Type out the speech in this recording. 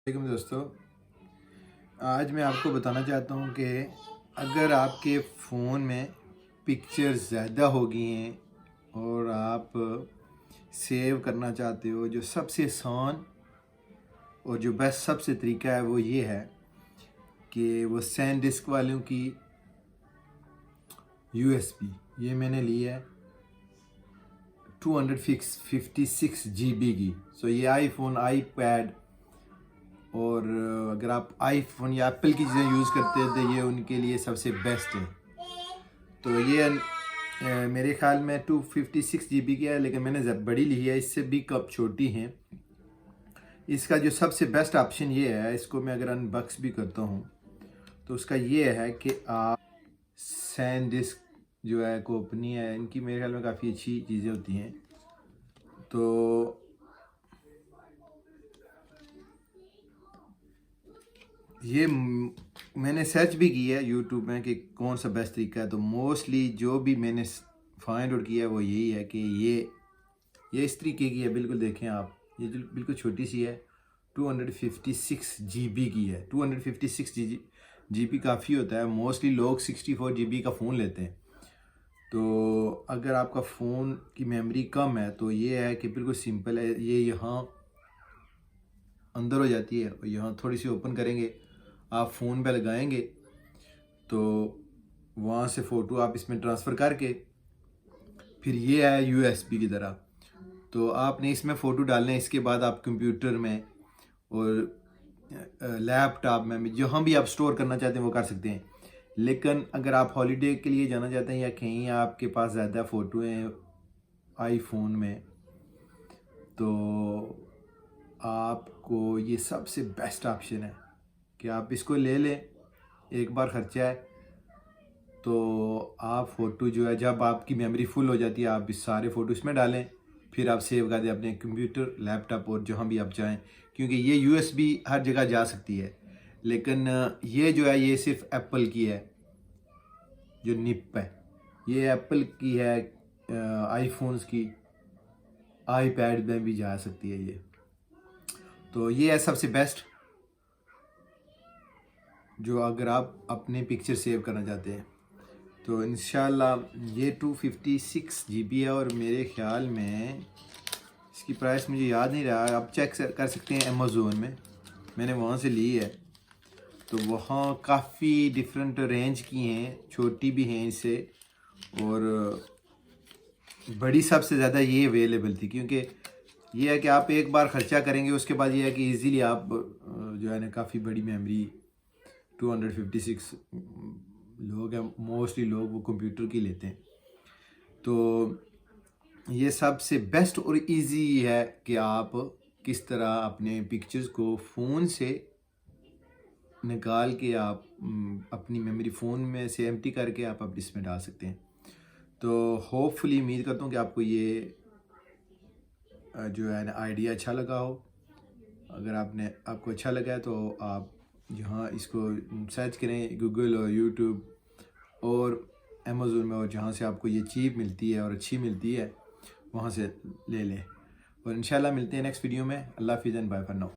वालेकुम दोस्तों। आज मैं आपको बताना चाहता हूँ कि अगर आपके फ़ोन में पिक्चर्स ज़्यादा हो गई हैं और आप सेव करना चाहते हो, जो सबसे आसान और जो बेस्ट सबसे तरीका है वो ये है कि वो सैनडिस्क वालों की USB ये मैंने ली है 256 GB की। सो ये आईफोन, आईपैड और अगर आप आईफोन या एप्पल की चीज़ें यूज़ करते हैं तो ये उनके लिए सबसे बेस्ट है। तो ये मेरे ख्याल में 256 GB की है, लेकिन मैंने बड़ी ली है, इससे भी कप छोटी हैं। इसका जो सबसे बेस्ट ऑप्शन ये है, इसको मैं अगर अनबॉक्स भी करता हूँ तो उसका ये है कि आप सैनडिस्क जो है कंपनी है, इनकी मेरे ख्याल में काफ़ी अच्छी चीज़ें होती हैं। तो ये मैंने सर्च भी की है यूट्यूब में कि कौन सा बेस्ट तरीका है, तो मोस्टली जो भी मैंने फाइंड आउट किया है वो यही है कि ये इस तरीके की है। बिल्कुल देखें आप, ये जो बिल्कुल छोटी सी है, 256 GB की है। 256 GB काफ़ी होता है। मोस्टली लोग 64 GB का फ़ोन लेते हैं। तो अगर आपका फ़ोन की मेमोरी कम है तो ये है कि बिल्कुल सिंपल है, ये यहाँ अंदर हो जाती है और यहाँ थोड़ी सी ओपन करेंगे, आप फ़ोन पे लगाएंगे तो वहाँ से फ़ोटो आप इसमें ट्रांसफ़र करके फिर ये है USB की तरह। तो आपने इसमें फ़ोटो डालना है, इसके बाद आप कंप्यूटर में और लैपटॉप में जहाँ भी आप स्टोर करना चाहते हैं वो कर सकते हैं। लेकिन अगर आप हॉलीडे के लिए जाना चाहते हैं या कहीं आपके पास ज़्यादा फ़ोटो हैं आईफोन में, तो आपको ये सबसे बेस्ट ऑप्शन है कि आप इसको ले लें। एक बार ख़र्चा है तो आप फ़ोटो जो है, जब आपकी मेमोरी फुल हो जाती है आप इस सारे फ़ोटो इसमें डालें, फिर आप सेव कर दें अपने कंप्यूटर, लैपटॉप और जहाँ भी आप चाहें, क्योंकि ये USB हर जगह जा सकती है। लेकिन ये जो है ये सिर्फ एप्पल की है, जो निप है ये एप्पल की है। आईफोन्स की, आईपैड में भी जा सकती है ये। तो ये है सबसे बेस्ट, जो अगर आप अपने पिक्चर सेव करना चाहते हैं। तो इंशाल्लाह ये 256 GB है और मेरे ख्याल में इसकी प्राइस मुझे याद नहीं रहा, आप चेक कर सकते हैं अमेज़ोन में, मैंने वहाँ से ली है। तो वहाँ काफ़ी डिफरेंट रेंज की हैं, छोटी भी हैं इससे और बड़ी सबसे ज़्यादा ये अवेलेबल थी, क्योंकि ये है कि आप एक बार ख़र्चा करेंगे उसके बाद ये है कि इजीली आप जो है ना काफ़ी बड़ी मेमोरी 256 लोग हैं, मोस्टली लोग वो कंप्यूटर की लेते हैं। तो ये सबसे बेस्ट और इजी है कि आप किस तरह अपने पिक्चर्स को फ़ोन से निकाल के आप अपनी मेमोरी फ़ोन में से एम्प्टी करके आप इसमें डाल सकते हैं। तो होपफुली उम्मीद करता हूँ कि आपको ये जो है ना आइडिया अच्छा लगा हो। अगर आपको अच्छा लगा है तो आप जहाँ इसको सर्च करें गूगल और यूट्यूब और अमेज़ोन में, और जहाँ से आपको ये चीप मिलती है और अच्छी मिलती है वहाँ से ले लें। और इंशाल्लाह मिलते हैं नेक्स्ट वीडियो में। अल्लाह हाफ़िज़ एंड बाय फॉर नाउ।